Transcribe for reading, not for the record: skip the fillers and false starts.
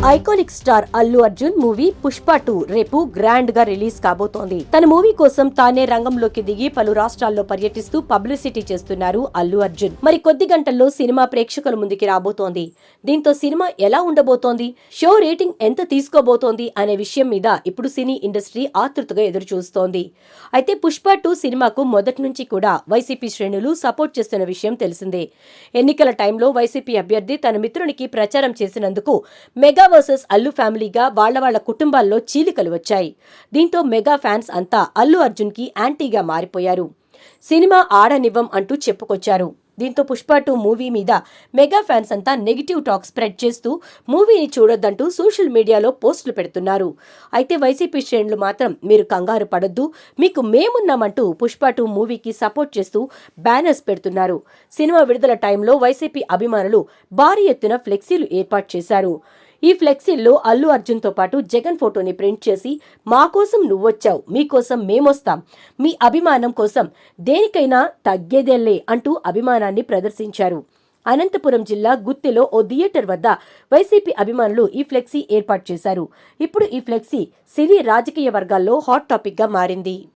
Iconic star Allu Arjun movie Pushpa 2 రేపు grand గా release కాబోతోంది. తన మూవీ కోసం తానే రంగంలోకి దిగి పలు రాష్ట్రాల్లో పర్యటిస్తూ పబ్లిసిటీ చేస్తున్నారు అల్లు అర్జున్. మరి కొద్ది గంటల్లో సినిమా ప్రేక్షకుల ముందుకి రాబోతోంది. దీంతో సినిమా ఎలా ఉండబోతోంది, షో రేటింగ్ ఎంత తీసుకోబోతోంది అనే విషయం మీద ఇప్పుడు సినీ ఇండస్ట్రీ ఆతృతగా ఎదురు చూస్తోంది. అయితే పుష్ప 2 సినిమాకు మొదటి నుంచి కూడా వైసీపీ శ్రేణులు సపోర్ట్ చేస్తున్న విషయం తెలిసిందే. ఎన్నికల టైంలో వైసీపీ అభ్యర్థి తన మిత్రునికి ప్రచారం చేసినందుకు మెగా వర్సెస్ అల్లు ఫ్యామిలీగా వాళ్ళ కుటుంబాల్లో చీలికలు వచ్చాయి. దీంతో మెగా ఫ్యాన్స్ అంతా అల్లు అర్జున్ కి యాంటీగా మారిపోయారు. సినిమా ఆడనివ్వం అంటూ చెప్పుకొచ్చారు. దీంతో పుష్ప 2 మూవీ మీద మెగా ఫ్యాన్స్ అంతా నెగిటివ్ టాక్ స్ప్రెడ్ చేస్తూ మూవీని చూడొద్దంటూ సోషల్ మీడియాలో పోస్టులు పెడుతున్నారు. అయితే వైసీపీ శ్రేణులు మాత్రం మీరు కంగారు పడొద్దు, మీకు మేమున్నామంటూ పుష్ప 2 మూవీకి సపోర్ట్ చేస్తూ బ్యానర్స్ పెడుతున్నారు. సినిమా విడుదల టైంలో వైసీపీ అభిమానులు భారీ ఎత్తున ఫ్లెక్సీలు ఏర్పాటు చేశారు. ఈ ఫ్లెక్సీల్లో అల్లు అర్జున్ తో పాటు జగన్ ఫోటోని ప్రింట్ చేసి మా కోసం నువ్వొచ్చావు, మీకోసం మేమొస్తాం, మీ అభిమానం కోసం దేనికైనా తగ్గేదేలే అంటూ అభిమానాన్ని ప్రదర్శించారు. అనంతపురం జిల్లా గుత్తిలో ఓ థియేటర్ వద్ద వైసీపీ అభిమానులు ఈ ఫ్లెక్సీ ఏర్పాటు చేశారు. ఇప్పుడు ఈ ఫ్లెక్సీ సినీ రాజకీయ వర్గాల్లో హాట్ టాపిక్ గా మారింది.